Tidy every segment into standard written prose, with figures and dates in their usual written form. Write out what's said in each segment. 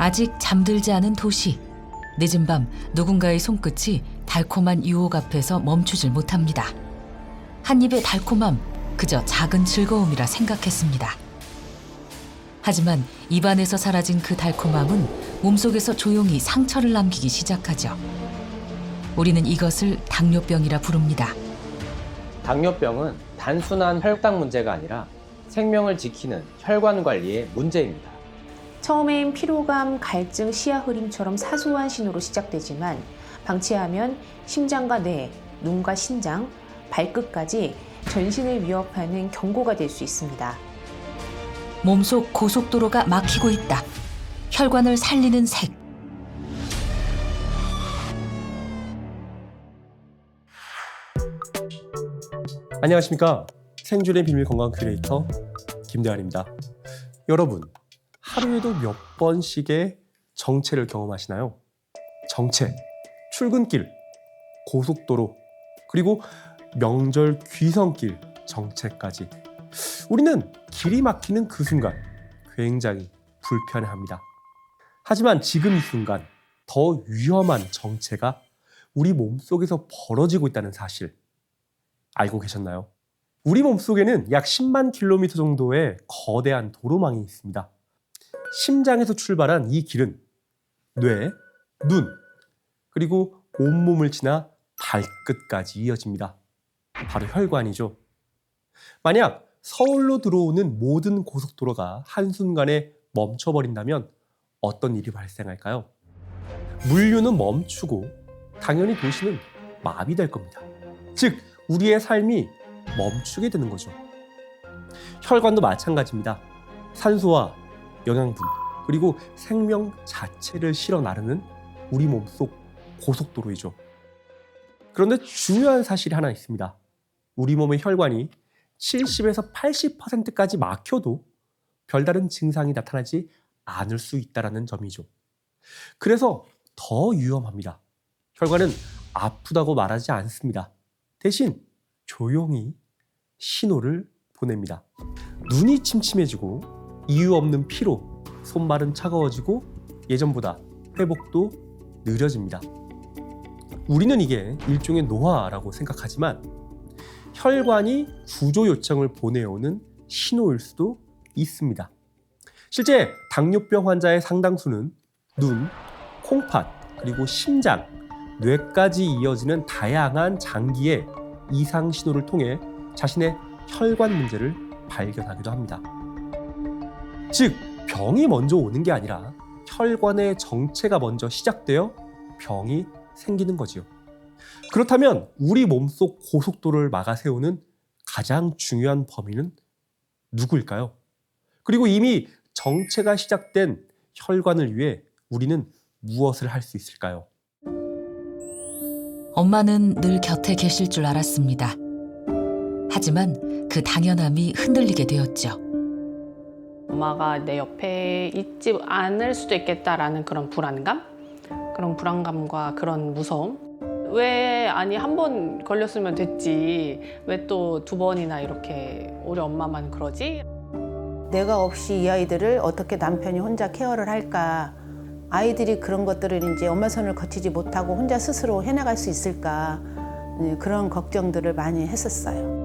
아직 잠들지 않은 도시. 늦은 밤 누군가의 손끝이 달콤한 유혹 앞에서 멈추질 못합니다. 한 입의 달콤함, 그저 작은 즐거움이라 생각했습니다. 하지만 입안에서 사라진 그 달콤함은 몸속에서 조용히 상처를 남기기 시작하죠. 우리는 이것을 당뇨병이라 부릅니다. 당뇨병은 단순한 혈당 문제가 아니라 생명을 지키는 혈관 관리의 문제입니다. 처음엔 피로감, 갈증, 시야 흐림처럼 사소한 신호로 시작되지만 방치하면 심장과 뇌, 눈과 신장, 발끝까지 전신을 위협하는 경고가 될 수 있습니다. 몸속 고속도로가 막히고 있다. 혈관을 살리는 색. 안녕하십니까. 생존의 비밀 건강 큐레이터 김대환입니다. 여러분, 하루에도 몇 번씩의 정체를 경험하시나요? 정체, 출근길, 고속도로, 그리고 명절 귀성길 정체까지. 우리는 길이 막히는 그 순간 굉장히 불편해합니다. 하지만 지금 이 순간 더 위험한 정체가 우리 몸속에서 벌어지고 있다는 사실 알고 계셨나요? 우리 몸속에는 약 10만 킬로미터 정도의 거대한 도로망이 있습니다. 심장에서 출발한 이 길은 뇌, 눈, 그리고 온몸을 지나 발끝까지 이어집니다. 바로 혈관이죠. 만약 서울로 들어오는 모든 고속도로가 한순간에 멈춰버린다면 어떤 일이 발생할까요? 물류는 멈추고 당연히 도시는 마비될 겁니다. 즉, 우리의 삶이 멈추게 되는 거죠. 혈관도 마찬가지입니다. 산소와 영양분, 그리고 생명 자체를 실어 나르는 우리 몸속 고속도로이죠. 그런데 중요한 사실이 하나 있습니다. 우리 몸의 혈관이 70에서 80%까지 막혀도 별다른 증상이 나타나지 않을 수 있다는 점이죠. 그래서 더 위험합니다. 혈관은 아프다고 말하지 않습니다. 대신 조용히 신호를 보냅니다. 눈이 침침해지고 이유 없는 피로, 손발은 차가워지고 예전보다 회복도 느려집니다. 우리는 이게 일종의 노화라고 생각하지만 혈관이 구조 요청을 보내오는 신호일 수도 있습니다. 실제 당뇨병 환자의 상당수는 눈, 콩팥, 그리고 심장, 뇌까지 이어지는 다양한 장기의 이상 신호를 통해 자신의 혈관 문제를 발견하기도 합니다. 즉, 병이 먼저 오는 게 아니라 혈관의 정체가 먼저 시작되어 병이 생기는 거지요. 그렇다면 우리 몸속 고속도로를 막아세우는 가장 중요한 범인은 누구일까요? 그리고 이미 정체가 시작된 혈관을 위해 우리는 무엇을 할 수 있을까요? 엄마는 늘 곁에 계실 줄 알았습니다. 하지만 그 당연함이 흔들리게 되었죠. 엄마가 내 옆에 있지 않을 수도 있겠다라는 그런 불안감? 그런 불안감과 그런 무서움? 왜 아니 한 번 걸렸으면 됐지 왜 또 두 번이나 이렇게 우리 엄마만 그러지? 내가 없이 이 아이들을 어떻게 남편이 혼자 케어를 할까? 아이들이 그런 것들을 이제 엄마 손을 거치지 못하고 혼자 스스로 해나갈 수 있을까? 그런 걱정들을 많이 했었어요.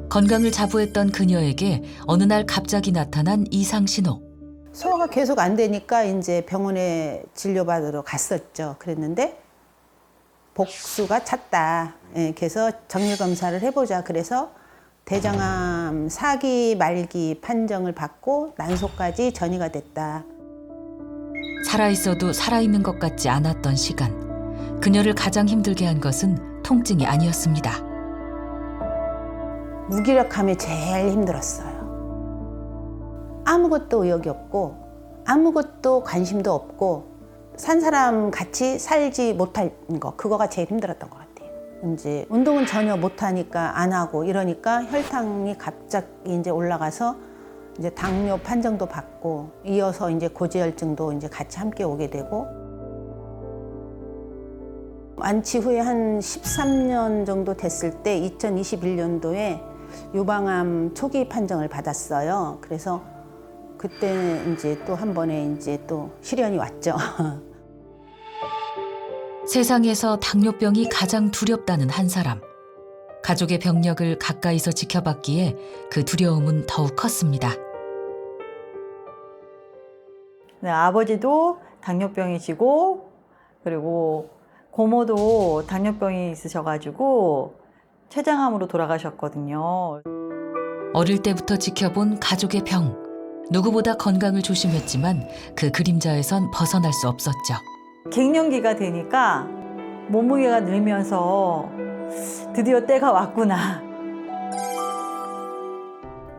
건강을 자부했던 그녀에게 어느 날 갑자기 나타난 이상 신호. 소화가 계속 안 되니까 이제 병원에 진료받으러 갔었죠. 그랬는데 복수가 찼다. 그래서 정밀 검사를 해보자. 그래서 대장암 4기 말기 판정을 받고 난소까지 전이가 됐다. 살아있어도 살아있는 것 같지 않았던 시간. 그녀를 가장 힘들게 한 것은 통증이 아니었습니다. 무기력함이 제일 힘들었어요. 아무것도 의욕이 없고 아무것도 관심도 없고 산 사람 같이 살지 못할 거, 그거가 제일 힘들었던 것 같아요. 이제 운동은 전혀 못하니까 안 하고 이러니까 혈당이 갑자기 이제 올라가서 이제 당뇨 판정도 받고 이어서 이제 고지혈증도 이제 같이 함께 오게 되고 완치 후에 한 13년 정도 됐을 때 2021년도에 유방암 초기 판정을 받았어요. 그래서 그때는 이제 또 한 번에 이제 또 시련이 왔죠. 세상에서 당뇨병이 가장 두렵다는 한 사람. 가족의 병력을 가까이서 지켜봤기에 그 두려움은 더욱 컸습니다. 네, 아버지도 당뇨병이시고 그리고 고모도 당뇨병이 있으셔가지고 췌장암으로 돌아가셨거든요. 어릴 때부터 지켜본 가족의 병. 누구보다 건강을 조심했지만 그 그림자에선 벗어날 수 없었죠. 갱년기가 되니까 몸무게가 늘면서 드디어 때가 왔구나.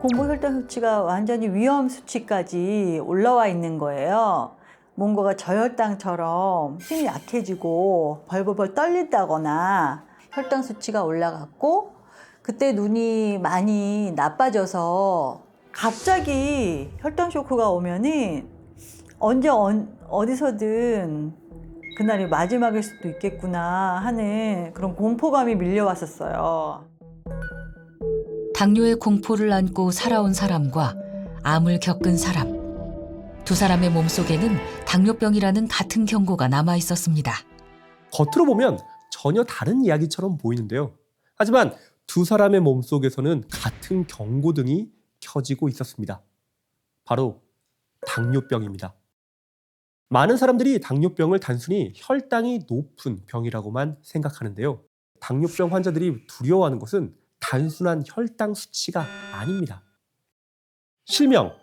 공복혈당 수치가 완전히 위험 수치까지 올라와 있는 거예요. 뭔가가 저혈당처럼 힘이 약해지고 벌벌벌 떨린다거나 혈당 수치가 올라갔고 그때 눈이 많이 나빠져서 갑자기 혈당 쇼크가 오면은 언제 어디서든 그날이 마지막일 수도 있겠구나 하는 그런 공포감이 밀려왔었어요. 당뇨의 공포를 안고 살아온 사람과 암을 겪은 사람. 두 사람의 몸속에는 당뇨병이라는 같은 경고가 남아 있었습니다. 겉으로 보면 전혀 다른 이야기처럼 보이는데요. 하지만 두 사람의 몸속에서는 같은 경고등이 켜지고 있었습니다. 바로 당뇨병입니다. 많은 사람들이 당뇨병을 단순히 혈당이 높은 병이라고만 생각하는데요. 당뇨병 환자들이 두려워하는 것은 단순한 혈당 수치가 아닙니다. 실명,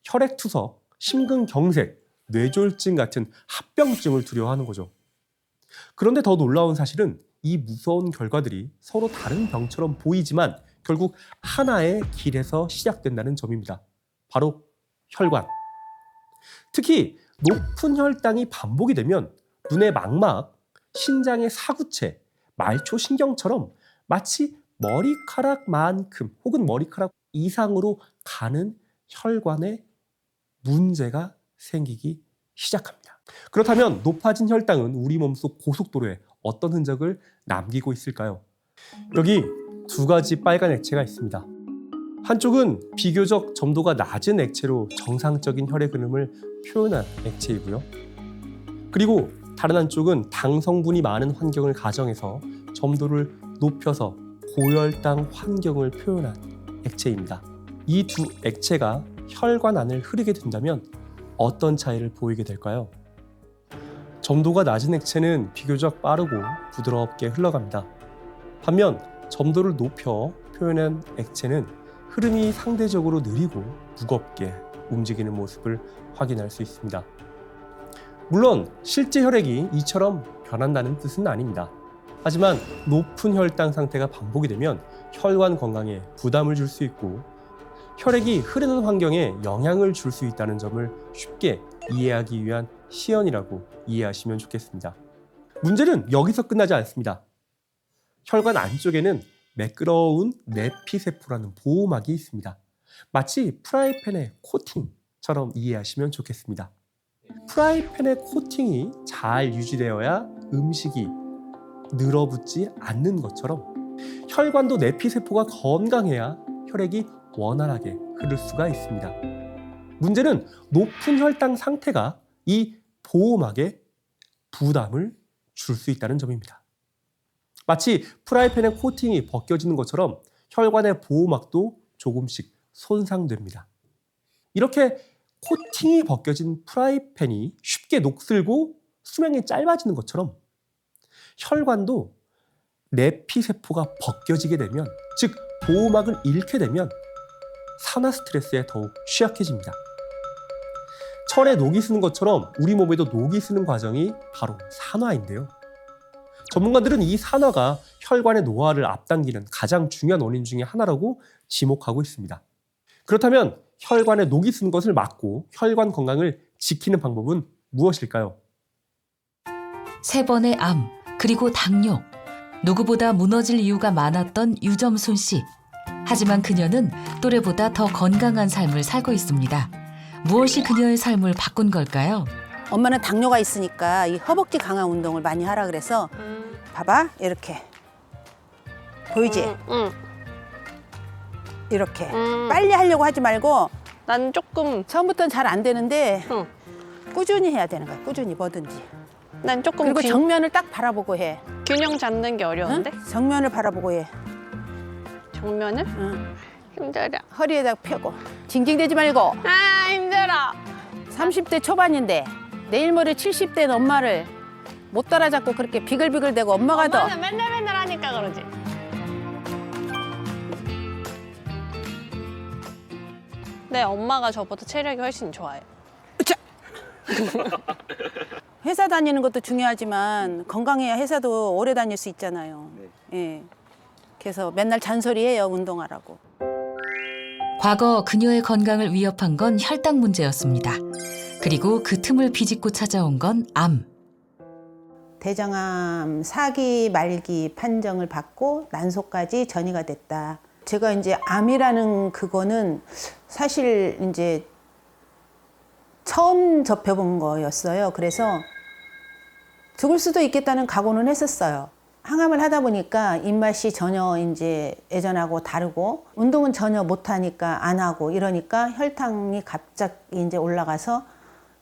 혈액투석, 심근경색, 뇌졸중 같은 합병증을 두려워하는 거죠. 그런데 더 놀라운 사실은 이 무서운 결과들이 서로 다른 병처럼 보이지만 결국 하나의 길에서 시작된다는 점입니다. 바로 혈관. 특히 높은 혈당이 반복이 되면 눈의 망막, 신장의 사구체, 말초신경처럼 마치 머리카락만큼 혹은 머리카락 이상으로 가는 혈관에 문제가 생기기 시작합니다. 그렇다면 높아진 혈당은 우리 몸속 고속도로에 어떤 흔적을 남기고 있을까요? 여기 두 가지 빨간 액체가 있습니다. 한쪽은 비교적 점도가 낮은 액체로 정상적인 혈액 흐름을 표현한 액체이고요. 그리고 다른 한쪽은 당 성분이 많은 환경을 가정해서 점도를 높여서 고혈당 환경을 표현한 액체입니다. 이 두 액체가 혈관 안을 흐르게 된다면 어떤 차이를 보이게 될까요? 점도가 낮은 액체는 비교적 빠르고 부드럽게 흘러갑니다. 반면 점도를 높여 표현한 액체는 흐름이 상대적으로 느리고 무겁게 움직이는 모습을 확인할 수 있습니다. 물론 실제 혈액이 이처럼 변한다는 뜻은 아닙니다. 하지만 높은 혈당 상태가 반복이 되면 혈관 건강에 부담을 줄 수 있고 혈액이 흐르는 환경에 영향을 줄 수 있다는 점을 쉽게 이해하기 위한 시연이라고 이해하시면 좋겠습니다. 문제는 여기서 끝나지 않습니다. 혈관 안쪽에는 매끄러운 내피세포라는 보호막이 있습니다. 마치 프라이팬의 코팅처럼 이해하시면 좋겠습니다. 프라이팬의 코팅이 잘 유지되어야 음식이 늘어붙지 않는 것처럼 혈관도 내피세포가 건강해야 혈액이 원활하게 흐를 수가 있습니다. 문제는 높은 혈당 상태가 이 보호막에 부담을 줄 수 있다는 점입니다. 마치 프라이팬의 코팅이 벗겨지는 것처럼 혈관의 보호막도 조금씩 손상됩니다. 이렇게 코팅이 벗겨진 프라이팬이 쉽게 녹슬고 수명이 짧아지는 것처럼 혈관도 내피세포가 벗겨지게 되면, 즉 보호막을 잃게 되면 산화 스트레스에 더욱 취약해집니다. 철에 녹이 쓰는 것처럼 우리 몸에도 녹이 쓰는 과정이 바로 산화인데요. 전문가들은 이 산화가 혈관의 노화를 앞당기는 가장 중요한 원인 중에 하나라고 지목하고 있습니다. 그렇다면 혈관에 녹이 쓰는 것을 막고 혈관 건강을 지키는 방법은 무엇일까요? 3번의 암, 그리고 당뇨. 누구보다 무너질 이유가 많았던 유점순 씨. 하지만 그녀는 또래보다 더 건강한 삶을 살고 있습니다. 무엇이 그녀의 삶을 바꾼 걸까요? 엄마는 당뇨가 있으니까 이 허벅지 강화 운동을 많이 하라 그래서 봐봐 이렇게 보이지? 이렇게 빨리 하려고 하지 말고 난 조금 처음부터는 잘 안 되는데 응. 꾸준히 해야 되는 거야. 꾸준히 뭐든지. 난 조금 그리고 정면을 딱 바라보고 해. 균형 잡는 게 응? 어려운데 정면을 바라보고 해. 정면을 응. 힘들어. 허리에다 펴고. 징징대지 말고. 아 힘들어. 30대 초반인데 내일 모레 70대는 엄마를 못 따라잡고 그렇게 비글비글대고 엄마가 더. 엄마는 맨날 하니까 그러지. 네, 엄마가 저보다 체력이 훨씬 좋아요. 회사 다니는 것도 중요하지만 건강해야 회사도 오래 다닐 수 있잖아요. 예. 그래서 맨날 잔소리해요, 운동하라고. 과거 그녀의 건강을 위협한 건 혈당 문제였습니다. 그리고 그 틈을 비집고 찾아온 건 암. 대장암 4기 말기 판정을 받고 난소까지 전이가 됐다. 제가 이제 암이라는 그거는 사실 이제 처음 접해본 거였어요. 그래서 죽을 수도 있겠다는 각오는 했었어요. 항암을 하다 보니까 입맛이 전혀 이제 예전하고 다르고 운동은 전혀 못하니까 안 하고 이러니까 혈당이 갑자기 이제 올라가서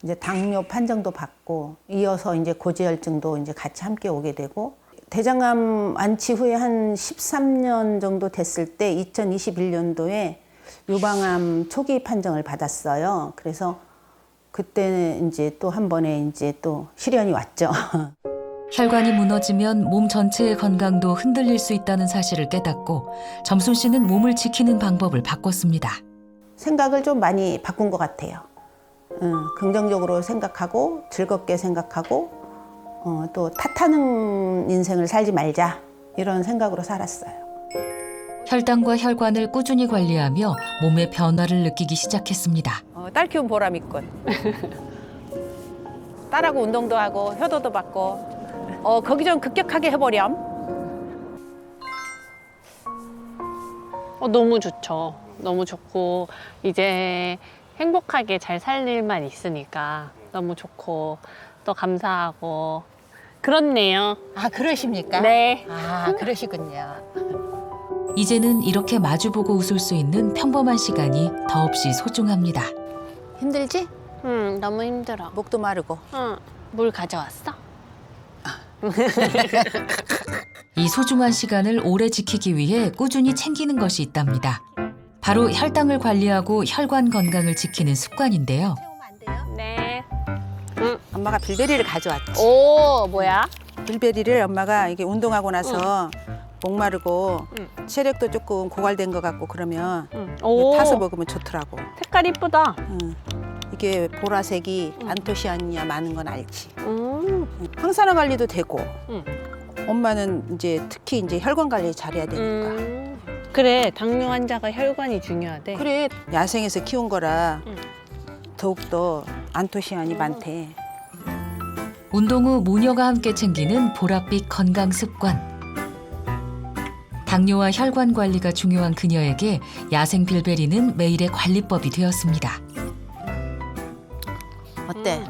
이제 당뇨 판정도 받고 이어서 이제 고지혈증도 이제 같이 함께 오게 되고 대장암 완치 후에 한 13년 정도 됐을 때 2021년도에 유방암 초기 판정을 받았어요. 그래서 그때는 이제 또 한 번에 이제 또 시련이 왔죠. 혈관이 무너지면 몸 전체의 건강도 흔들릴 수 있다는 사실을 깨닫고 점순 씨는 몸을 지키는 방법을 바꿨습니다. 생각을 좀 많이 바꾼 것 같아요. 긍정적으로 생각하고 즐겁게 생각하고 또 탓하는 인생을 살지 말자 이런 생각으로 살았어요. 혈당과 혈관을 꾸준히 관리하며 몸의 변화를 느끼기 시작했습니다. 딸 키운 보람 있군. 딸하고 운동도 하고 효도도 받고 거기 좀 급격하게 해보렴. 너무 좋죠. 너무 좋고 이제 행복하게 잘 살 일만 있으니까 너무 좋고 또 감사하고 그렇네요. 아 그러십니까? 네. 아 그러시군요. 이제는 이렇게 마주보고 웃을 수 있는 평범한 시간이 더없이 소중합니다. 힘들지? 응, 너무 힘들어. 목도 마르고. 응, 물 가져왔어? 이 소중한 시간을 오래 지키기 위해 꾸준히 챙기는 것이 있답니다. 바로 혈당을 관리하고 혈관 건강을 지키는 습관인데요. 네. 엄마가 빌베리를 가져왔지. 오, 뭐야? 빌베리를 엄마가 이게 운동하고 나서 목마르고 체력도 조금 고갈된 것 같고 그러면 오, 타서 먹으면 좋더라고. 색깔 이쁘다. 이게 보라색이 안토시아닌이 많은 건 알지. 항산화 관리도 되고. 엄마는 이제 특히 이제 혈관 관리 잘해야 되니까. 그래, 당뇨 환자가 혈관이 중요하대. 그래 야생에서 키운 거라 더욱더 안토시아닌이 많대. 운동 후 모녀가 함께 챙기는 보랏빛 건강 습관. 당뇨와 혈관 관리가 중요한 그녀에게 야생 빌베리는 매일의 관리법이 되었습니다. 어때?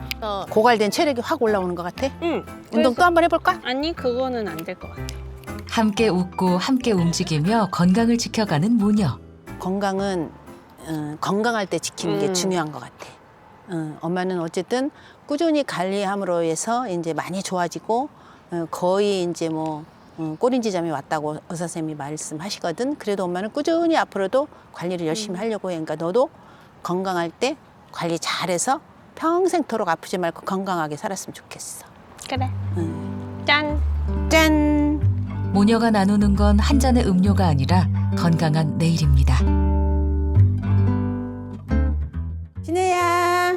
고갈된 체력이 확 올라오는 것 같아? 응. 운동 또 한번 해볼까? 아니, 그거는 안 될 것 같아. 함께 웃고 함께 움직이며 건강을 지켜가는 모녀. 건강은 건강할 때 지키는 게 중요한 것 같아. 엄마는 어쨌든 꾸준히 관리함으로 해서 이제 많이 좋아지고 거의 이제 뭐 꼬린지점에 왔다고 의사 선생님이 말씀하시거든. 그래도 엄마는 꾸준히 앞으로도 관리를 열심히 하려고 해. 그러니까 너도 건강할 때 관리 잘해서 평생토록 아프지 말고 건강하게 살았으면 좋겠어. 그래. 짠. 짠! 모녀가 나누는 건 한 잔의 음료가 아니라 건강한 내일입니다. 진혜야,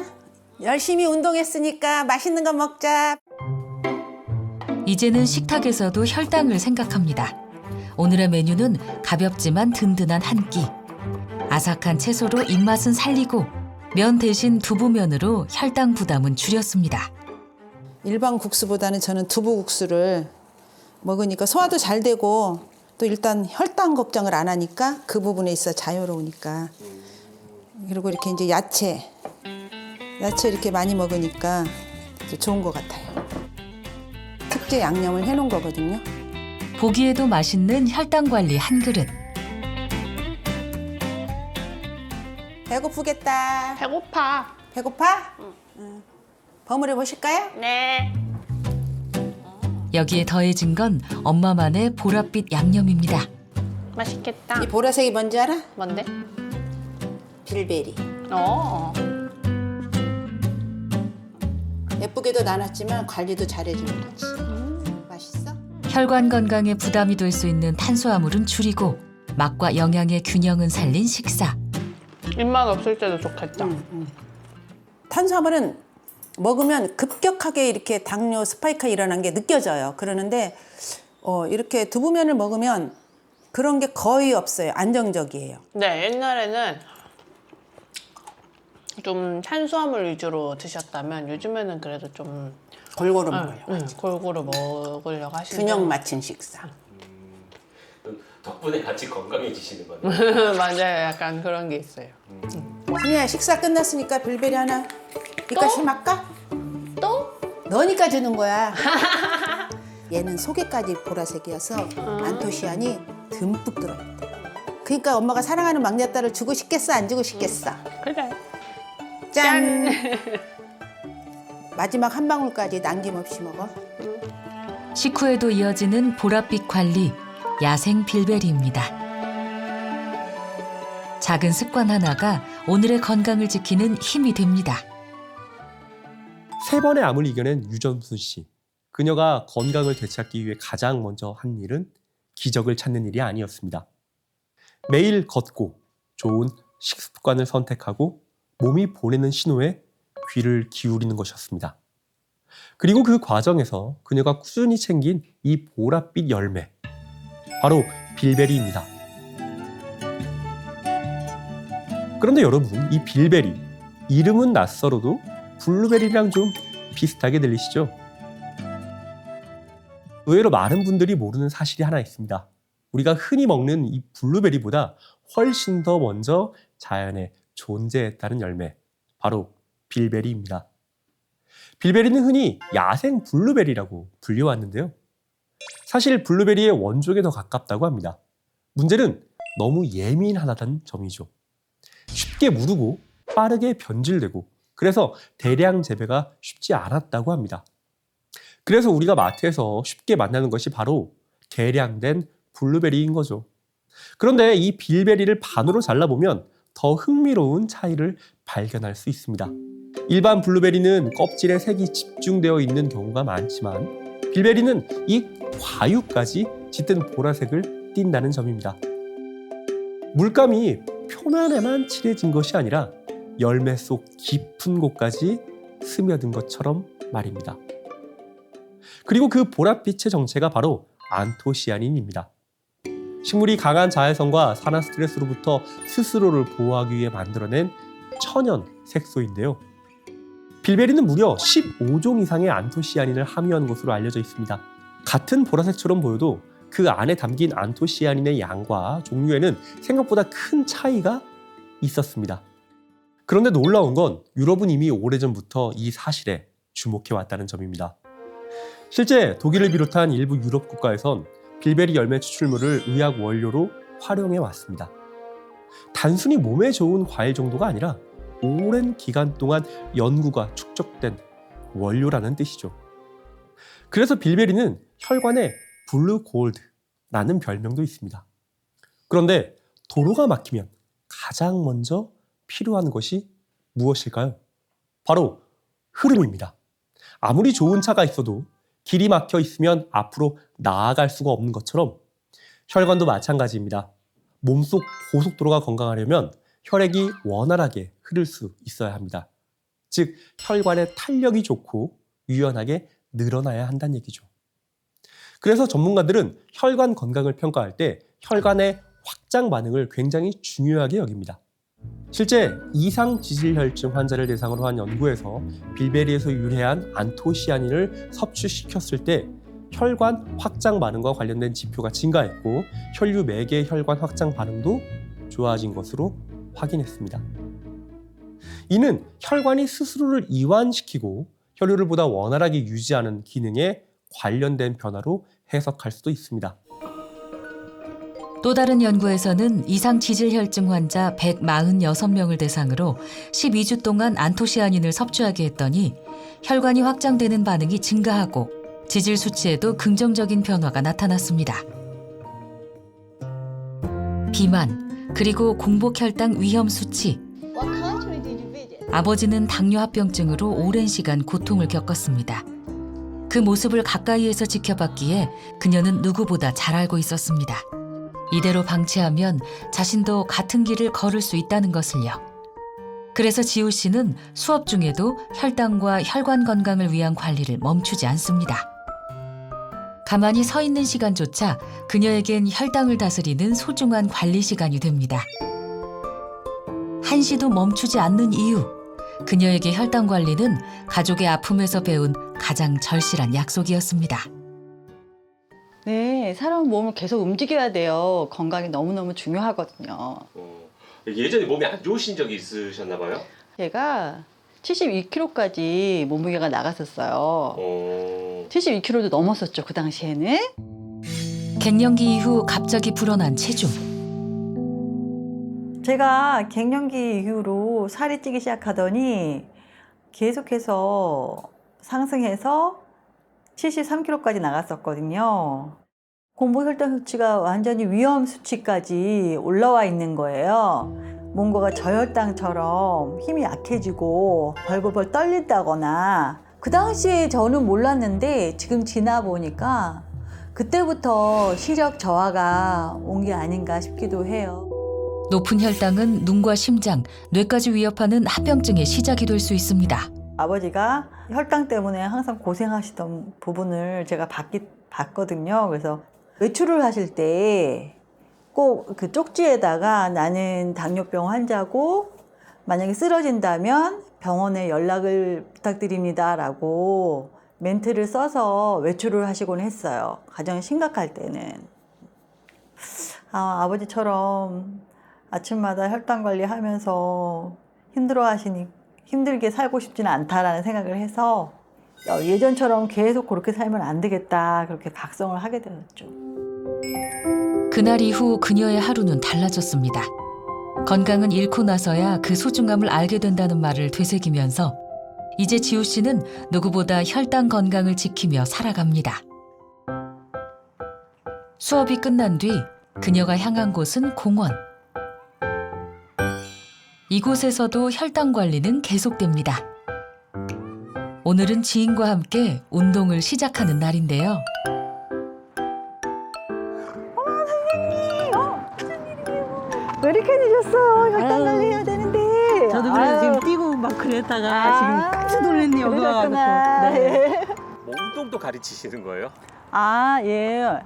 열심히 운동했으니까 맛있는 거 먹자. 이제는 식탁에서도 혈당을 생각합니다. 오늘의 메뉴는 가볍지만 든든한 한 끼. 아삭한 채소로 입맛은 살리고 면 대신 두부면으로 혈당 부담은 줄였습니다. 일반 국수보다는 저는 두부 국수를 먹으니까 소화도 잘 되고 또 일단 혈당 걱정을 안 하니까 그 부분에 있어 자유로우니까. 그리고 이렇게 이제 야채 이렇게 많이 먹으니까 좋은 것 같아요. 특제 양념을 해놓은 거거든요. 보기에도 맛있는 혈당 관리 한 그릇. 배고프겠다. 배고파. 배고파? 응. 버무려 보실까요? 네. 여기에 더해진 건 엄마만의 보랏빛 양념입니다. 맛있겠다. 이 보라색이 뭔지 알아? 뭔데? 빌베리. 어. 예쁘게도 나눴지만 관리도 잘해주는 거지. 맛있어? 혈관 건강에 부담이 될 수 있는 탄수화물은 줄이고 맛과 영양의 균형은 살린 식사. 입맛 없을 때도 좋겠다. 탄수화물은 먹으면 급격하게 이렇게 당뇨 스파이크가 일어난 게 느껴져요. 그러는데 이렇게 두부면을 먹으면 그런 게 거의 없어요. 안정적이에요. 네, 옛날에는 좀 탄수화물 위주로 드셨다면 요즘에는 그래도 좀 골고루 먹어요. 골고루 먹으려고 하시는 균형 맞춘 식사. 덕분에 같이 건강해지시는 거네요. 맞아요. 약간 그런 게 있어요. 순이야 식사 끝났으니까 빌베리 하나 이까시 할까? 또? 너니까 주는 거야. 얘는 속에까지 보라색이어서 안토시아닌이 듬뿍 들어있대. 그러니까 엄마가 사랑하는 막내딸을 주고 싶겠어 안 주고 싶겠어? 그래. 짠! 마지막 한 방울까지 남김없이 먹어. 식후에도 이어지는 보랏빛 관리, 야생 빌베리입니다. 작은 습관 하나가 오늘의 건강을 지키는 힘이 됩니다. 3번의 암을 이겨낸 유점순 씨. 그녀가 건강을 되찾기 위해 가장 먼저 한 일은 기적을 찾는 일이 아니었습니다. 매일 걷고 좋은 식습관을 선택하고 몸이 보내는 신호에 귀를 기울이는 것이었습니다. 그리고 그 과정에서 그녀가 꾸준히 챙긴 이 보랏빛 열매, 바로 빌베리입니다. 그런데 여러분, 이 빌베리, 이름은 낯설어도 블루베리랑 좀 비슷하게 들리시죠? 의외로 많은 분들이 모르는 사실이 하나 있습니다. 우리가 흔히 먹는 이 블루베리보다 훨씬 더 먼저 자연에 존재했다는 열매, 바로 빌베리입니다. 빌베리는 흔히 야생 블루베리라고 불려왔는데요. 사실 블루베리의 원종에 더 가깝다고 합니다. 문제는 너무 예민하다는 점이죠. 쉽게 무르고 빠르게 변질되고 그래서 대량 재배가 쉽지 않았다고 합니다. 그래서 우리가 마트에서 쉽게 만나는 것이 바로 개량된 블루베리인 거죠. 그런데 이 빌베리를 반으로 잘라보면 더 흥미로운 차이를 발견할 수 있습니다. 일반 블루베리는 껍질에 색이 집중되어 있는 경우가 많지만 빌베리는 이 과육까지 짙은 보라색을 띈다는 점입니다. 물감이 표면에만 칠해진 것이 아니라 열매 속 깊은 곳까지 스며든 것처럼 말입니다. 그리고 그 보랏빛의 정체가 바로 안토시아닌입니다. 식물이 강한 자외선과 산화 스트레스로부터 스스로를 보호하기 위해 만들어낸 천연 색소인데요. 빌베리는 무려 15종 이상의 안토시아닌을 함유한 것으로 알려져 있습니다. 같은 보라색처럼 보여도 그 안에 담긴 안토시아닌의 양과 종류에는 생각보다 큰 차이가 있었습니다. 그런데 놀라운 건 유럽은 이미 오래전부터 이 사실에 주목해왔다는 점입니다. 실제 독일을 비롯한 일부 유럽 국가에선 빌베리 열매 추출물을 의학 원료로 활용해 왔습니다. 단순히 몸에 좋은 과일 정도가 아니라 오랜 기간 동안 연구가 축적된 원료라는 뜻이죠. 그래서 빌베리는 혈관에 블루 골드라는 별명도 있습니다. 그런데 도로가 막히면 가장 먼저 필요한 것이 무엇일까요? 바로 흐름입니다. 아무리 좋은 차가 있어도 길이 막혀 있으면 앞으로 나아갈 수가 없는 것처럼 혈관도 마찬가지입니다. 몸속 고속도로가 건강하려면 혈액이 원활하게 흐를 수 있어야 합니다. 즉, 혈관의 탄력이 좋고 유연하게 늘어나야 한다는 얘기죠. 그래서 전문가들은 혈관 건강을 평가할 때 혈관의 확장 반응을 굉장히 중요하게 여깁니다. 실제 이상 지질혈증 환자를 대상으로 한 연구에서 빌베리에서 유래한 안토시아닌을 섭취시켰을 때 혈관 확장 반응과 관련된 지표가 증가했고 혈류 매개 혈관 확장 반응도 좋아진 것으로 확인했습니다. 이는 혈관이 스스로를 이완시키고 혈류를 보다 원활하게 유지하는 기능에 관련된 변화로 해석할 수도 있습니다. 또 다른 연구에서는 이상 지질혈증 환자 146명을 대상으로 12주 동안 안토시아닌을 섭취하게 했더니 혈관이 확장되는 반응이 증가하고 지질 수치에도 긍정적인 변화가 나타났습니다. 비만, 그리고 공복혈당 위험 수치. 아버지는 당뇨합병증으로 오랜 시간 고통을 겪었습니다. 그 모습을 가까이에서 지켜봤기에 그녀는 누구보다 잘 알고 있었습니다. 이대로 방치하면 자신도 같은 길을 걸을 수 있다는 것을요. 그래서 지우 씨는 수업 중에도 혈당과 혈관 건강을 위한 관리를 멈추지 않습니다. 가만히 서 있는 시간조차 그녀에겐 혈당을 다스리는 소중한 관리 시간이 됩니다. 한시도 멈추지 않는 이유, 그녀에게 혈당 관리는 가족의 아픔에서 배운 가장 절실한 약속이었습니다. 네, 사람 몸을 계속 움직여야 돼요. 건강이 너무너무 중요하거든요. 예전에 몸이 안 좋으신 적이 있으셨나 봐요? 제가 72kg까지 몸무게가 나갔었어요. 72kg도 넘었었죠, 그 당시에는. 갱년기 이후 갑자기 불어난 체중. 제가 갱년기 이후로 살이 찌기 시작하더니 계속해서 상승해서 73kg까지 나갔었거든요. 공복혈당 수치가 완전히 위험 수치까지 올라와 있는 거예요. 뭔가가 저혈당처럼 힘이 약해지고 벌벌벌 떨린다거나. 그 당시에 저는 몰랐는데 지금 지나 보니까 그때부터 시력 저하가 온 게 아닌가 싶기도 해요. 높은 혈당은 눈과 심장, 뇌까지 위협하는 합병증의 시작이 될 수 있습니다. 아버지가 혈당 때문에 항상 고생하시던 부분을 제가 봤거든요. 그래서 외출을 하실 때 꼭 그 쪽지에다가 나는 당뇨병 환자고 만약에 쓰러진다면 병원에 연락을 부탁드립니다라고 멘트를 써서 외출을 하시곤 했어요. 가장 심각할 때는. 아버지처럼 아침마다 혈당 관리하면서 힘들게 살고 싶지는 않다라는 생각을 해서 예전처럼 계속 그렇게 살면 안 되겠다, 그렇게 각성을 하게 되었죠. 그날 이후 그녀의 하루는 달라졌습니다. 건강은 잃고 나서야 그 소중함을 알게 된다는 말을 되새기면서 이제 지우 씨는 누구보다 혈당 건강을 지키며 살아갑니다. 수업이 끝난 뒤 그녀가 향한 곳은 공원. 이곳에서도 혈당 관리는 계속됩니다. 오늘은 지인과 함께 운동을 시작하는 날인데요. 왜 이렇게 늦었어? 혈당 관리 해야 되는데. 저도 그래서 지금 뛰고 막 그랬다가 지금 깜짝 놀랐네요. 그러셨구나. 네. 뭐 운동도 가르치시는 거예요? 예.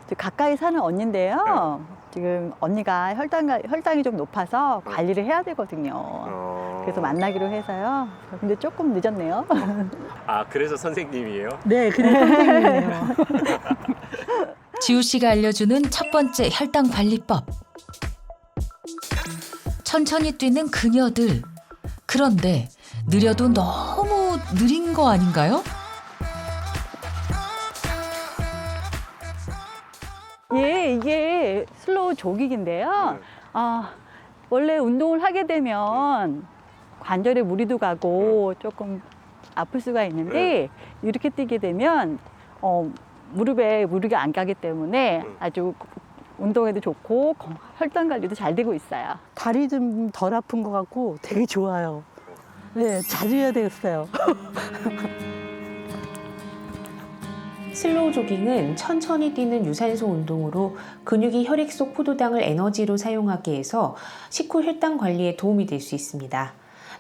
저 가까이 사는 언니인데요. 지금 언니가 혈당이 좀 높아서 관리를 해야 되거든요. 그래서 만나기로 해서요. 근데 조금 늦었네요. 아, 그래서 선생님이에요? 네, 그래 선생님이에요. 지우 씨가 알려주는 첫 번째 혈당 관리법. 천천히 뛰는 그녀들. 그런데 느려도 너무 느린 거 아닌가요? 예, 이게 슬로우 조깅인데요. 원래 운동을 하게 되면 관절에 무리도 가고 조금 아플 수가 있는데 이렇게 뛰게 되면 무릎에 무리가 안 가기 때문에 아주 운동에도 좋고 혈당 관리도 잘 되고 있어요. 다리 좀 덜 아픈 것 같고 되게 좋아요. 네, 자주 해야 되겠어요. 슬로우 조깅은 천천히 뛰는 유산소 운동으로 근육이 혈액 속 포도당을 에너지로 사용하게 해서 식후 혈당 관리에 도움이 될 수 있습니다.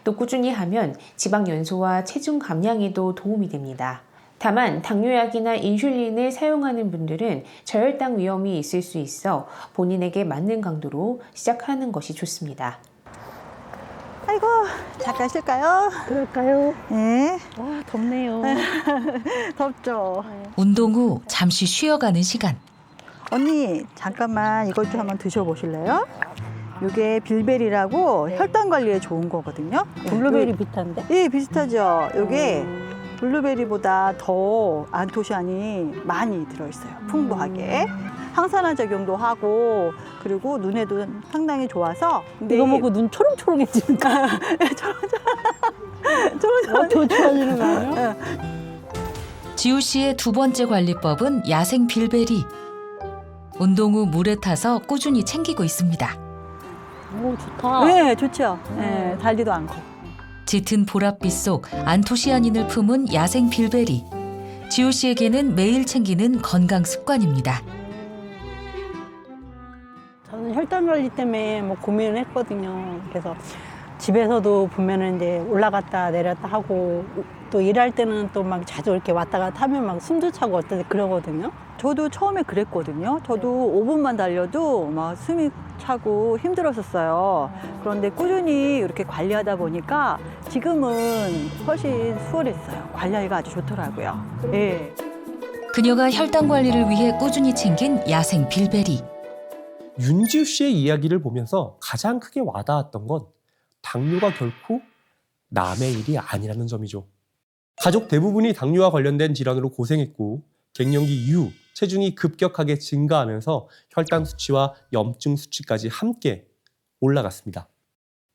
또 꾸준히 하면 지방 연소와 체중 감량에도 도움이 됩니다. 다만 당뇨약이나 인슐린을 사용하는 분들은 저혈당 위험이 있을 수 있어 본인에게 맞는 강도로 시작하는 것이 좋습니다. 아이고, 잠깐 쉴까요? 그럴까요? 네. 와, 덥네요. 덥죠? 운동 후 잠시 쉬어가는 시간. 언니, 잠깐만 이것 좀 한번 드셔보실래요? 이게 빌베리라고 혈당 관리에 좋은 거거든요. 블루베리 비슷한데? 예, 비슷하죠. 이게 블루베리보다 더 안토시아닌이 많이 들어있어요. 풍부하게. 항산화 작용도 하고 그리고 눈에도 상당히 좋아서 이거 먹고 눈 초롱초롱해지는 거. 더 좋아지는 거 아니야? 지우 씨의 두 번째 관리법은 야생 빌베리. 운동 후 물에 타서 꾸준히 챙기고 있습니다. 오, 좋다. 네, 좋죠. 네, 달지도 않고. 짙은 보랏빛 속 안토시아닌을 품은 야생 빌베리. 지우 씨에게는 매일 챙기는 건강 습관입니다. 저는 혈당 관리 때문에 뭐 고민을 했거든요. 그래서 집에서도 보면은 이제 올라갔다 내렸다 하고 또 일할 때는 또 막 자주 이렇게 왔다 갔다 하면 막 숨도 차고 어떠지 그러거든요. 저도 처음에 그랬거든요. 저도 5분만 달려도 막 숨이 차고 힘들었었어요. 그런데 꾸준히 이렇게 관리하다 보니까 지금은 훨씬 수월했어요. 관리하기가 아주 좋더라고요. 예. 그녀가 혈당 관리를 위해 꾸준히 챙긴 야생 빌베리. 윤지우 씨의 이야기를 보면서 가장 크게 와닿았던 건 당뇨가 결코 남의 일이 아니라는 점이죠. 가족 대부분이 당뇨와 관련된 질환으로 고생했고 갱년기 이후 체중이 급격하게 증가하면서 혈당 수치와 염증 수치까지 함께 올라갔습니다.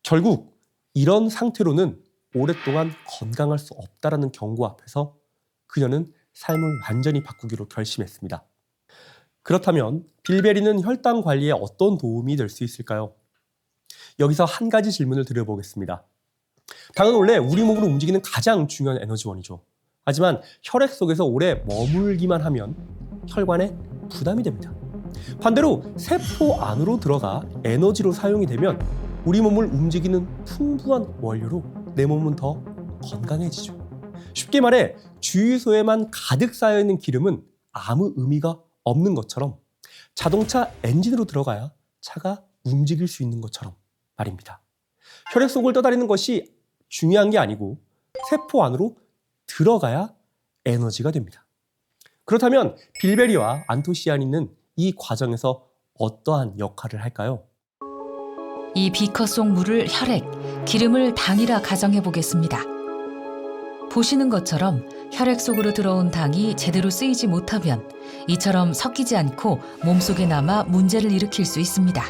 결국 이런 상태로는 오랫동안 건강할 수 없다라는 경고 앞에서 그녀는 삶을 완전히 바꾸기로 결심했습니다. 그렇다면 빌베리는 혈당 관리에 어떤 도움이 될 수 있을까요? 여기서 한 가지 질문을 드려보겠습니다. 당은 원래 우리 몸을 움직이는 가장 중요한 에너지원이죠. 하지만 혈액 속에서 오래 머물기만 하면 혈관에 부담이 됩니다. 반대로 세포 안으로 들어가 에너지로 사용이 되면 우리 몸을 움직이는 풍부한 원료로 내 몸은 더 건강해지죠. 쉽게 말해 주유소에만 가득 쌓여있는 기름은 아무 의미가 없는 것처럼 자동차 엔진으로 들어가야 차가 움직일 수 있는 것처럼 말입니다. 혈액 속을 떠다니는 것이 중요한 게 아니고 세포 안으로 들어가야 에너지가 됩니다. 그렇다면 빌베리와 안토시아닌은 이 과정에서 어떠한 역할을 할까요? 이 비커 속 물을 혈액, 기름을 당이라 가정해 보겠습니다. 보시는 것처럼 혈액 속으로 들어온 당이 제대로 쓰이지 못하면 이처럼 섞이지 않고 몸속에 남아 문제를 일으킬 수 있습니다.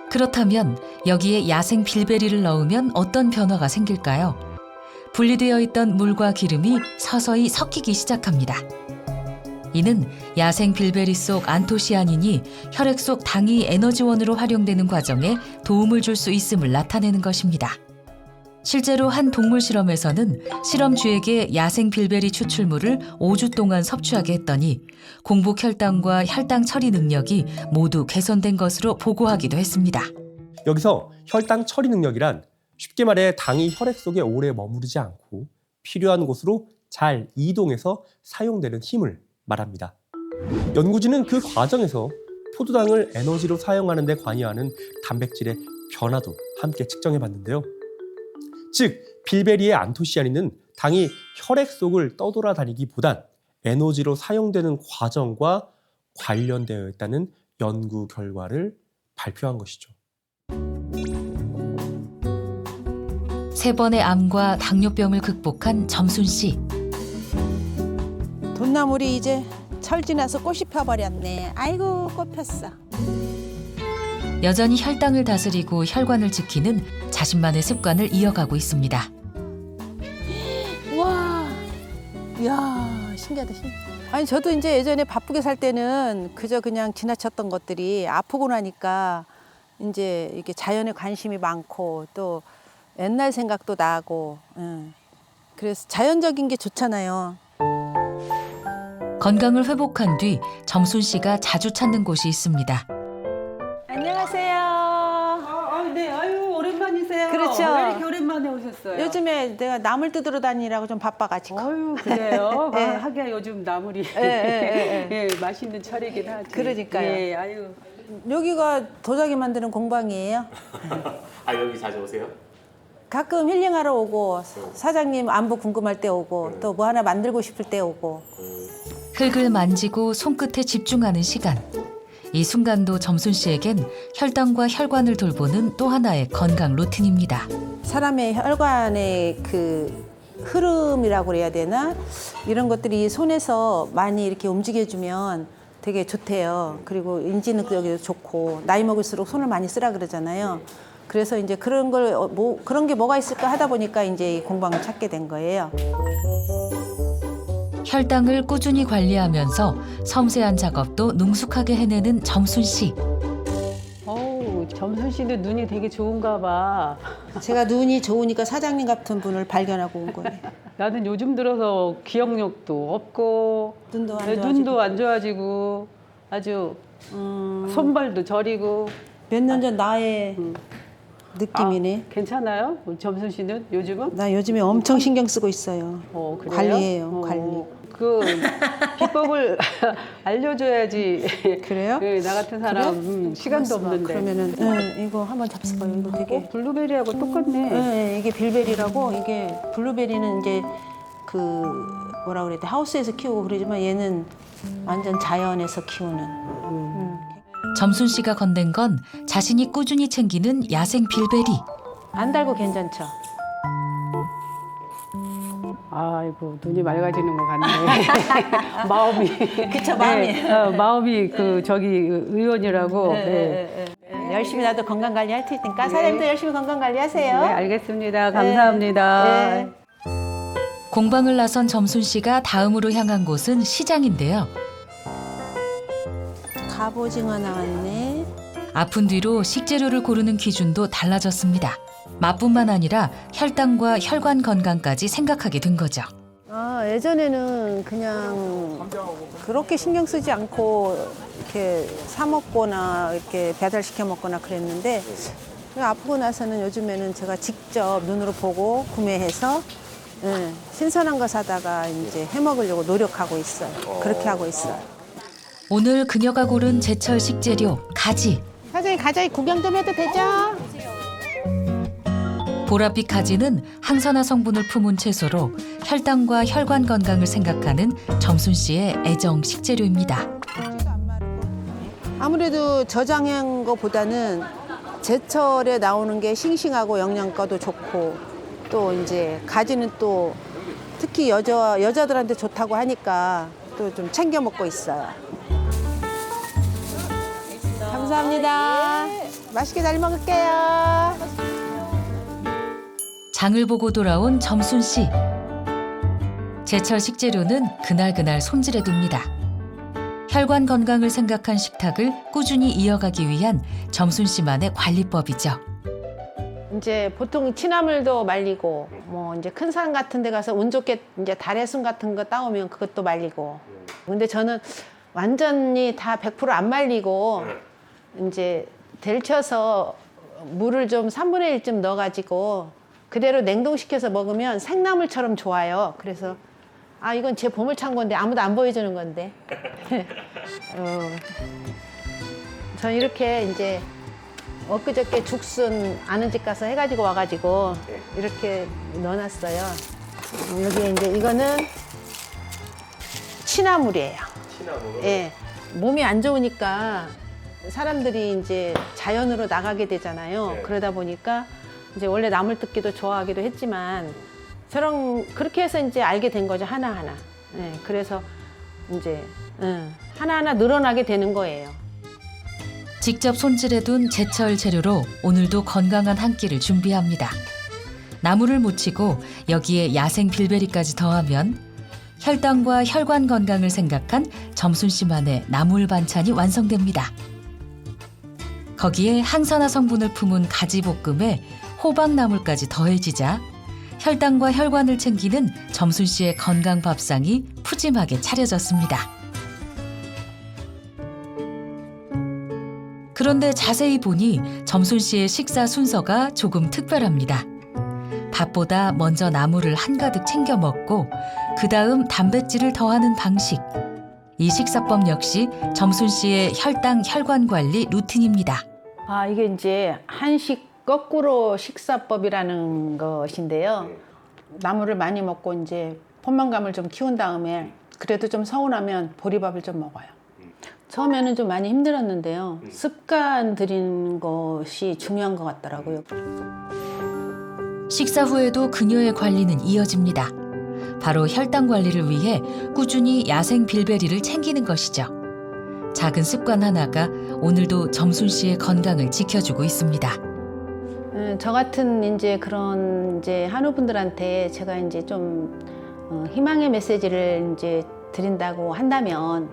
그렇다면 여기에 야생 빌베리를 넣으면 어떤 변화가 생길까요? 분리되어 있던 물과 기름이 서서히 섞이기 시작합니다. 이는 야생 빌베리 속 안토시아닌이 혈액 속 당이 에너지원으로 활용되는 과정에 도움을 줄 수 있음을 나타내는 것입니다. 실제로 한 동물 실험에서는 실험주에게 야생 빌베리 추출물을 5주 동안 섭취하게 했더니 공복 혈당과 혈당 처리 능력이 모두 개선된 것으로 보고하기도 했습니다. 여기서 혈당 처리 능력이란 쉽게 말해 당이 혈액 속에 오래 머무르지 않고 필요한 곳으로 잘 이동해서 사용되는 힘을 말합니다. 연구진은 그 과정에서 포도당을 에너지로 사용하는 데 관여하는 단백질의 변화도 함께 측정해 봤는데요. 즉 빌베리의 안토시아닌은 당이 혈액 속을 떠돌아다니기보단 에너지로 사용되는 과정과 관련되어 있다는 연구 결과를 발표한 것이죠. 3번의 암과 당뇨병을 극복한 점순 씨. 돈나물이 이제 철 지나서 꽃이 펴버렸네. 아이고 꽃 폈어. 여전히 혈당을 다스리고 혈관을 지키는 자신만의 습관을 이어가고 있습니다. 와, 이야 신기하다 신기하다. 아니 저도 이제 예전에 바쁘게 살 때는 그저 그냥 지나쳤던 것들이 아프고 나니까 이제 이렇게 자연에 관심이 많고 또 옛날 생각도 나고, 그래서 자연적인 게 좋잖아요. 건강을 회복한 뒤 점순 씨가 자주 찾는 곳이 있습니다. 안녕하세요. 네, 아유 오랜만이세요. 그렇죠. 왜 이렇게 오랜만에 오셨어요? 요즘에 내가 나물 뜯으러 다니라고 좀 바빠가지고. 아유 그래요. 예. 하기야 요즘 나물이 예, 맛있는 철이긴 하지. 그러니까요. 예, 아유. 여기가 도자기 만드는 공방이에요. 아 여기 자주 오세요? 가끔 힐링하러 오고 사장님 안부 궁금할 때 오고 또 뭐 하나 만들고 싶을 때 오고. 흙을 만지고 손끝에 집중하는 시간. 이 순간도 점순 씨에겐 혈당과 혈관을 돌보는 또 하나의 건강 루틴입니다. 사람의 혈관의 그 흐름이라고 그래야 되나? 이런 것들이 손에서 많이 이렇게 움직여주면 되게 좋대요. 그리고 인지 능력도 좋고 나이 먹을수록 손을 많이 쓰라 그러잖아요. 그래서 이제 그런 걸 그런 게 뭐가 있을까 하다 보니까 이제 이 공방을 찾게 된 거예요. 혈당을 꾸준히 관리하면서 섬세한 작업도 능숙하게 해내는 점순 씨. 어우, 점순 씨는 눈이 되게 좋은가 봐. 제가 눈이 좋으니까 사장님 같은 분을 발견하고 온 거예요. 나는 요즘 들어서 기억력도 없고 눈도 안 네, 좋아지고. 눈도 안 좋아지고 아주 손발도 저리고. 몇 년 전 나의 느낌이네. 괜찮아요? 점순 씨는 요즘은? 나 요즘에 엄청 신경 쓰고 있어요. 그래요? 관리해요, 관리. 그 비법을 알려줘야지. 그래요? 네, 나 같은 사람 시간도 없는데. 그러면은 이거 한번 잡숴봐요. 이거 되게 블루베리하고 똑같네. 네, 이게 빌베리라고 이게 블루베리는 이제 그 뭐라 그래야 돼 하우스에서 키우고 그러지만 얘는 완전 자연에서 키우는. 점순 씨가 건넨 건 자신이 꾸준히 챙기는 야생 빌베리. 안 달고 괜찮죠? 아이고 눈이 맑아지는 것 같네. 마음이. 그쵸, 마음이. 네, 마음이 그 저기 의원이라고. 네. 열심히 나도 건강 관리 할 테니까 사장님도 열심히 건강 관리하세요. 네, 알겠습니다. 감사합니다. 네. 공방을 나선 점순 씨가 다음으로 향한 곳은 시장인데요. 갑오징어 나왔네. 아픈 뒤로 식재료를 고르는 기준도 달라졌습니다. 맛뿐만 아니라 혈당과 혈관 건강까지 생각하게 된 거죠. 예전에는 그냥 그렇게 신경 쓰지 않고 이렇게 사 먹거나 이렇게 배달시켜 먹거나 그랬는데 아프고 나서는 요즘에는 제가 직접 눈으로 보고 구매해서 신선한 거 사다가 이제 해 먹으려고 노력하고 있어요. 그렇게 하고 있어요. 오늘 그녀가 고른 제철 식재료 가지. 사장님 가자이 구경 좀 해도 되죠? 보랏빛 가지는 항산화 성분을 품은 채소로 혈당과 혈관 건강을 생각하는 점순 씨의 애정 식재료입니다. 아무래도 저장한 거보다는 제철에 나오는 게 싱싱하고 영양가도 좋고 또 이제 가지는 또 특히 여자들한테 좋다고 하니까 또 좀 챙겨 먹고 있어요. 감사합니다. 맛있게 잘 먹을게요. 장을 보고 돌아온 점순 씨. 제철 식재료는 그날그날 손질해 둡니다. 혈관 건강을 생각한 식탁을 꾸준히 이어가기 위한 점순 씨만의 관리법이죠. 이제 보통 취나물도 말리고 뭐 이제 큰 산 같은 데 가서 운 좋게 이제 다래순 같은 거 따오면 그것도 말리고. 근데 저는 완전히 다 100% 안 말리고 이제 데쳐서 물을 좀 3분의 1쯤 넣어가지고 그대로 냉동시켜서 먹으면 생나물처럼 좋아요. 그래서 이건 제 보물창고인데 아무도 안 보여주는 건데. 전 이렇게 이제 엊그저께 죽순 아는 집 가서 해가지고 와가지고 이렇게 넣어놨어요. 여기에 이제 이거는 취나물이에요. 취나물. 예. 몸이 안 좋으니까 사람들이 이제 자연으로 나가게 되잖아요. 네. 그러다 보니까 이제 원래 나물 뜯기도 좋아하기도 했지만 그렇게 해서 이제 알게 된 거죠. 하나하나. 예. 그래서 이제 하나하나 늘어나게 되는 거예요. 직접 손질해둔 제철 재료로 오늘도 건강한 한 끼를 준비합니다. 나물을 무치고 여기에 야생 빌베리까지 더하면 혈당과 혈관 건강을 생각한 점순 씨만의 나물 반찬이 완성됩니다. 거기에 항산화 성분을 품은 가지볶음에 호박나물까지 더해지자 혈당과 혈관을 챙기는 점순 씨의 건강 밥상이 푸짐하게 차려졌습니다. 그런데 자세히 보니 점순 씨의 식사 순서가 조금 특별합니다. 밥보다 먼저 나물을 한가득 챙겨 먹고 그 다음 단백질을 더하는 방식. 이 식사법 역시 점순 씨의 혈당, 혈관 관리 루틴입니다. 이게 이제 한식 거꾸로 식사법이라는 것인데요. 나물을 많이 먹고 이제 포만감을 좀 키운 다음에 그래도 좀 서운하면 보리밥을 좀 먹어요. 처음에는 좀 많이 힘들었는데요. 습관 들이는 것이 중요한 것 같더라고요. 식사 후에도 그녀의 관리는 이어집니다. 바로 혈당 관리를 위해 꾸준히 야생 빌베리를 챙기는 것이죠. 작은 습관 하나가 오늘도 점순 씨의 건강을 지켜주고 있습니다. 저 같은 이제 그런 이제 한우분들한테 제가 이제 좀 희망의 메시지를 이제 드린다고 한다면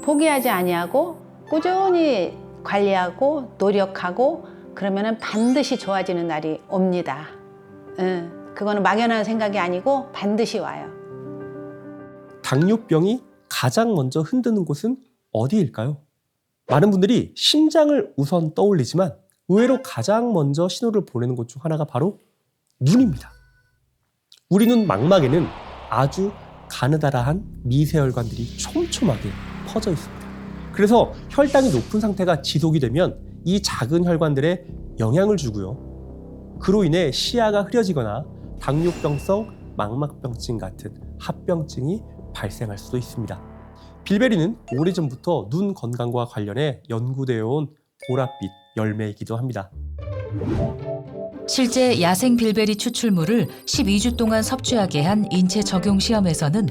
포기하지 아니하고 꾸준히 관리하고 노력하고 그러면은 반드시 좋아지는 날이 옵니다. 그거는 막연한 생각이 아니고 반드시 와요. 당뇨병이 가장 먼저 흔드는 곳은 어디일까요? 많은 분들이 심장을 우선 떠올리지만 의외로 가장 먼저 신호를 보내는 곳 중 하나가 바로 눈입니다. 우리 눈 망막에는 아주 가느다란 미세혈관들이 촘촘하게 퍼져 있습니다. 그래서 혈당이 높은 상태가 지속이 되면 이 작은 혈관들에 영향을 주고요. 그로 인해 시야가 흐려지거나 당뇨병성 망막병증 같은 합병증이 발생할 수도 있습니다. 빌베리는 오래전부터 눈 건강과 관련해 연구되어 온 보랏빛 열매이기도 합니다. 실제 야생 빌베리 추출물을 12주 동안 섭취하게 한 인체 적용 시험에서는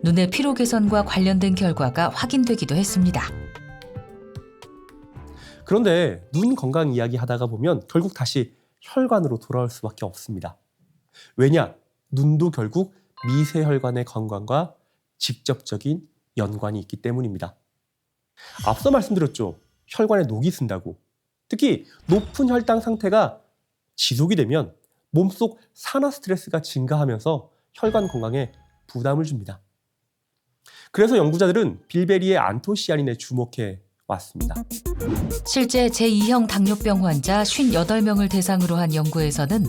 눈의 피로 개선과 관련된 결과가 확인되기도 했습니다. 그런데 눈 건강 이야기 하다가 보면 결국 다시 혈관으로 돌아올 수밖에 없습니다. 왜냐? 눈도 결국 미세혈관의 건강과 직접적인 연관이 있기 때문입니다. 앞서 말씀드렸죠. 혈관에 녹이 쓴다고. 특히 높은 혈당 상태가 지속이 되면 몸속 산화 스트레스가 증가하면서 혈관 건강에 부담을 줍니다. 그래서 연구자들은 빌베리의 안토시아닌에 주목해 왔습니다. 실제 제2형 당뇨병 환자 58명을 대상으로 한 연구에서는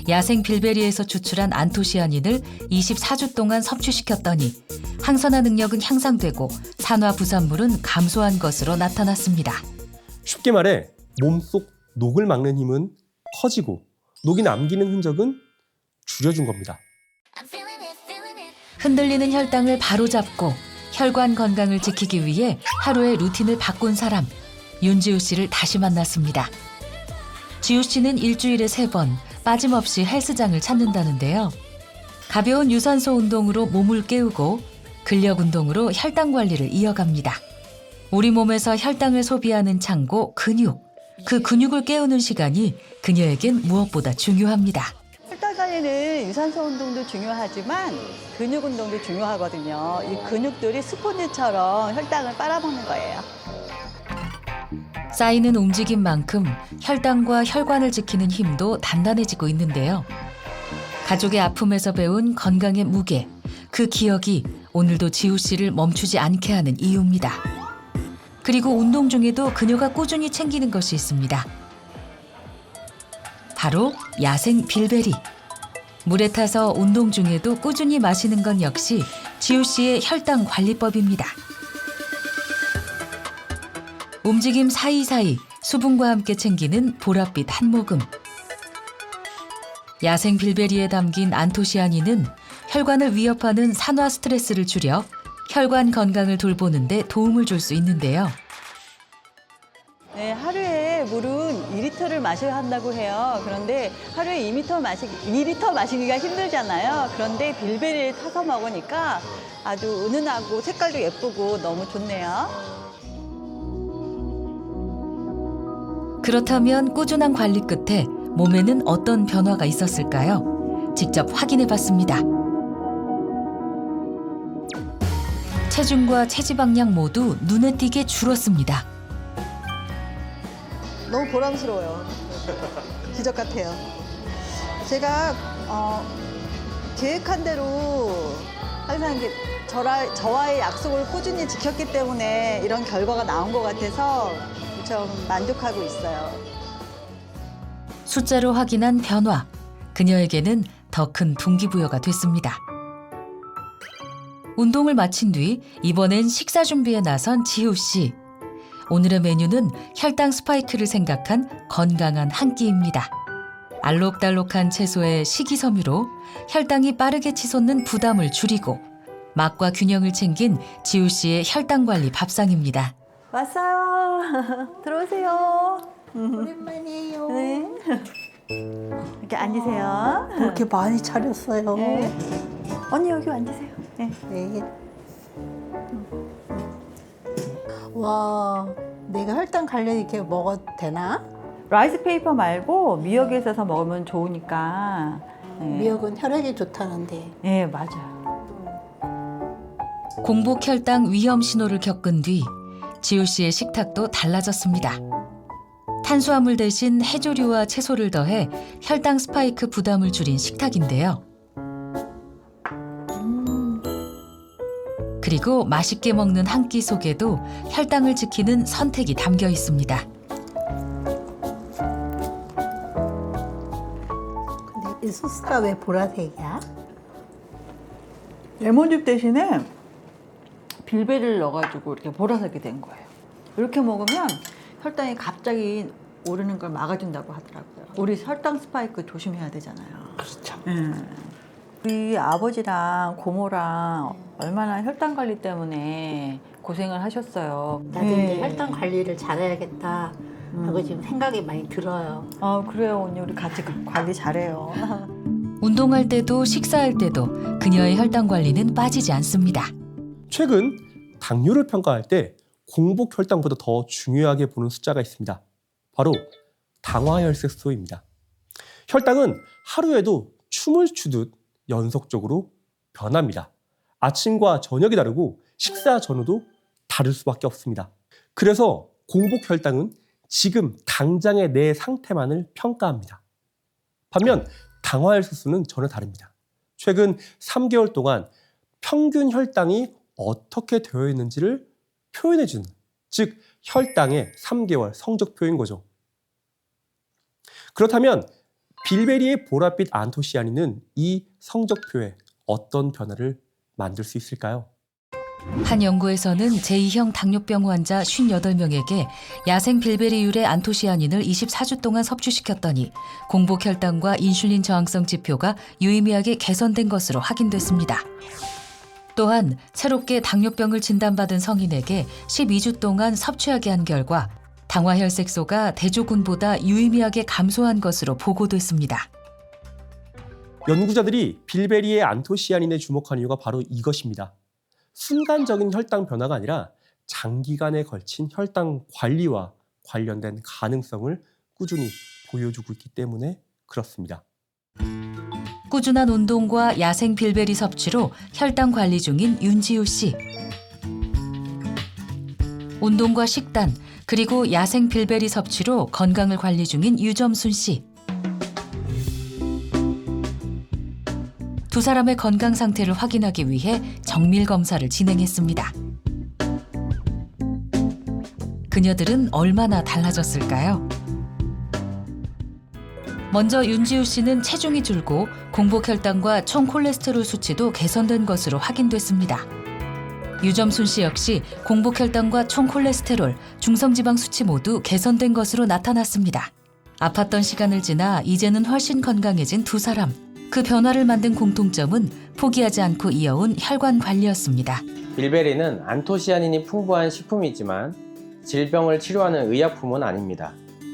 야생 빌베리에서 추출한 안토시아닌을 24주 동안 섭취시켰더니 항산화 능력은 향상되고 산화 부산물은 감소한 것으로 나타났습니다. 쉽게 말해 몸속 녹을 막는 힘은 커지고 녹이 남기는 흔적은 줄여준 겁니다. 흔들리는 혈당을 바로잡고 혈관 건강을 지키기 위해 하루의 루틴을 바꾼 사람, 윤지우 씨를 다시 만났습니다. 지우 씨는 일주일에 3번 빠짐없이 헬스장을 찾는다는데요. 가벼운 유산소 운동으로 몸을 깨우고 근력 운동으로 혈당 관리를 이어갑니다. 우리 몸에서 혈당을 소비하는 창고 근육, 그 근육을 깨우는 시간이 그녀에겐 무엇보다 중요합니다. 혈당 관리는 유산소 운동도 중요하지만 근육 운동도 중요하거든요. 이 근육들이 스폰지처럼 혈당을 빨아먹는 거예요. 쌓이는 움직임만큼 혈당과 혈관을 지키는 힘도 단단해지고 있는데요. 가족의 아픔에서 배운 건강의 무게, 그 기억이 오늘도 지우 씨를 멈추지 않게 하는 이유입니다. 그리고 운동 중에도 그녀가 꾸준히 챙기는 것이 있습니다. 바로 야생 빌베리. 물에 타서 운동 중에도 꾸준히 마시는 건 역시 지우 씨의 혈당 관리법입니다. 움직임 사이사이 수분과 함께 챙기는 보랏빛 한 모금. 야생 빌베리에 담긴 안토시아닌은 혈관을 위협하는 산화 스트레스를 줄여 혈관 건강을 돌보는 데 도움을 줄 수 있는데요. 네, 하루에 물은 2리터를 마셔야 한다고 해요. 그런데 하루에 2리터 마시기가 힘들잖아요. 그런데 빌베리를 타서 먹으니까 아주 은은하고 색깔도 예쁘고 너무 좋네요. 그렇다면 꾸준한 관리 끝에 몸에는 어떤 변화가 있었을까요? 직접 확인해 봤습니다. 체중과 체지방량 모두 눈에 띄게 줄었습니다. 너무 보람스러워요. 기적 같아요. 제가 계획한 대로 항상 이게 저와의 약속을 꾸준히 지켰기 때문에 이런 결과가 나온 것 같아서 좀 만족하고 있어요. 숫자로 확인한 변화, 그녀에게는 더 큰 동기부여가 됐습니다. 운동을 마친 뒤 이번엔 식사 준비에 나선 지우 씨. 오늘의 메뉴는 혈당 스파이크를 생각한 건강한 한 끼입니다. 알록달록한 채소에 식이섬유로 혈당이 빠르게 치솟는 부담을 줄이고 맛과 균형을 챙긴 지우 씨의 혈당 관리 밥상입니다. 왔어요. 들어오세요. 오랜만이에요. 네. 이렇게 앉으세요. 그렇게 많이 차렸어요. 네. 언니 여기 앉으세요. 네. 네. 와, 내가 혈당 관리 이렇게 먹어도 되나? 라이스페이퍼 말고 미역에 있어서 먹으면 좋으니까. 미역은 혈액에 좋다는데. 네, 맞아요. 공복 혈당 위험 신호를 겪은 뒤 지우 씨의 식탁도 달라졌습니다. 탄수화물 대신 해조류와 채소를 더해 혈당 스파이크 부담을 줄인 식탁인데요. 그리고 맛있게 먹는 한 끼 속에도 혈당을 지키는 선택이 담겨 있습니다. 근데 이 소스가 왜 보라색이야? 레몬즙 대신에 빌베리를 넣어가지고 이렇게 보라색이 된 거예요. 이렇게 먹으면 혈당이 갑자기 오르는 걸 막아준다고 하더라고요. 우리 혈당 스파이크 조심해야 되잖아요. 그렇죠. 우리 아버지랑 고모랑 얼마나 혈당 관리 때문에 고생을 하셨어요. 나도 이제 혈당 관리를 잘해야겠다 하고 지금 생각이 많이 들어요. 아, 그래요. 언니 우리 같이 관리 잘해요. 운동할 때도 식사할 때도 그녀의 혈당 관리는 빠지지 않습니다. 최근 당뇨를 평가할 때 공복 혈당보다 더 중요하게 보는 숫자가 있습니다. 바로 당화혈색소입니다. 혈당은 하루에도 춤을 추듯 연속적으로 변합니다. 아침과 저녁이 다르고 식사 전후도 다를 수밖에 없습니다. 그래서 공복 혈당은 지금 당장의 내 상태만을 평가합니다. 반면 당화혈색소는 전혀 다릅니다. 최근 3개월 동안 평균 혈당이 어떻게 되어 있는지를 표현해주는, 즉 혈당의 3개월 성적표인 거죠. 그렇다면 빌베리의 보랏빛 안토시아닌은 이 성적표에 어떤 변화를 만들 수 있을까요? 한 연구에서는 제2형 당뇨병 환자 58명에게 야생 빌베리율의 안토시아닌을 24주 동안 섭취시켰더니 공복 혈당과 인슐린 저항성 지표가 유의미하게 개선된 것으로 확인됐습니다. 또한 새롭게 당뇨병을 진단받은 성인에게 12주 동안 섭취하게 한 결과 당화혈색소가 대조군보다 유의미하게 감소한 것으로 보고됐습니다. 연구자들이 빌베리의 안토시아닌에 주목한 이유가 바로 이것입니다. 순간적인 혈당 변화가 아니라 장기간에 걸친 혈당 관리와 관련된 가능성을 꾸준히 보여주고 있기 때문에 그렇습니다. 꾸준한 운동과 야생 빌베리 섭취로 혈당 관리 중인 윤지우 씨. 운동과 식단, 그리고 야생 빌베리 섭취로 건강을 관리 중인 유점순 씨. 두 사람의 건강 상태를 확인하기 위해 정밀 검사를 진행했습니다. 그녀들은 얼마나 달라졌을까요? 먼저 윤지우 씨는 체중이 줄고 공복 혈당과 총 콜레스테롤 수치도 개선된 것으로 확인됐습니다. 유점순 씨 역시 공복 혈당과 총 콜레스테롤, 중성지방 수치 모두 개선된 것으로 나타났습니다. 아팠던 시간을 지나 이제는 훨씬 건강해진 두 사람. 그 변화를 만든 공통점은 포기하지 않고 이어온 혈관 관리였습니다. 빌베리는 안토시아닌이 풍부한 식품이지만 질병을 치료하는 의약품은 아닙니다.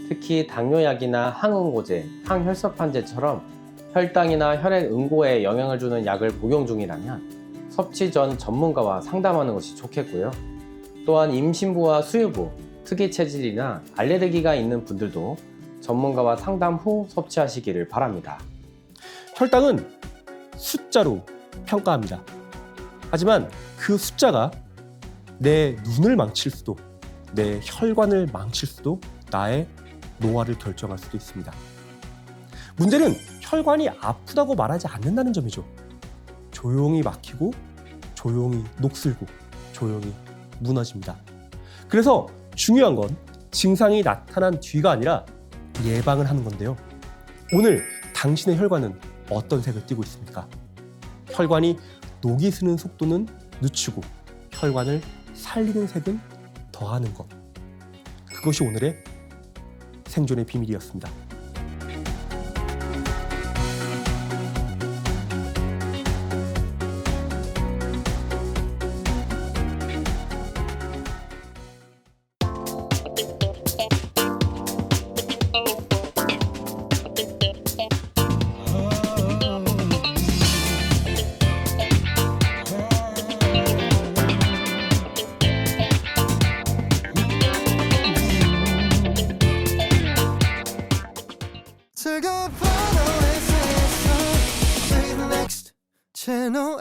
특히 당뇨약이나 항응고제, 항혈소판제처럼 혈당이나 혈액 응고에 영향을 주는 약을 복용 중이라면 섭취 전 전문가와 상담하는 것이 좋겠고요. 또한 임신부와 수유부, 특이 체질이나 알레르기가 있는 분들도 전문가와 상담 후 섭취하시기를 바랍니다. 혈당은 숫자로 평가합니다. 하지만 그 숫자가 내 눈을 망칠 수도, 내 혈관을 망칠 수도, 나의 노화를 결정할 수도 있습니다. 문제는 혈관이 아프다고 말하지 않는다는 점이죠. 조용히 막히고 조용히 녹슬고 조용히 무너집니다. 그래서 중요한 건 증상이 나타난 뒤가 아니라 예방을 하는 건데요. 오늘 당신의 혈관은 어떤 색을 띠고 있습니까? 혈관이 녹이 스는 속도는 늦추고 혈관을 살리는 색은 더하는 것. 그것이 오늘의 생존의 비밀이었습니다. 즐거운 OS에서 Play the next channel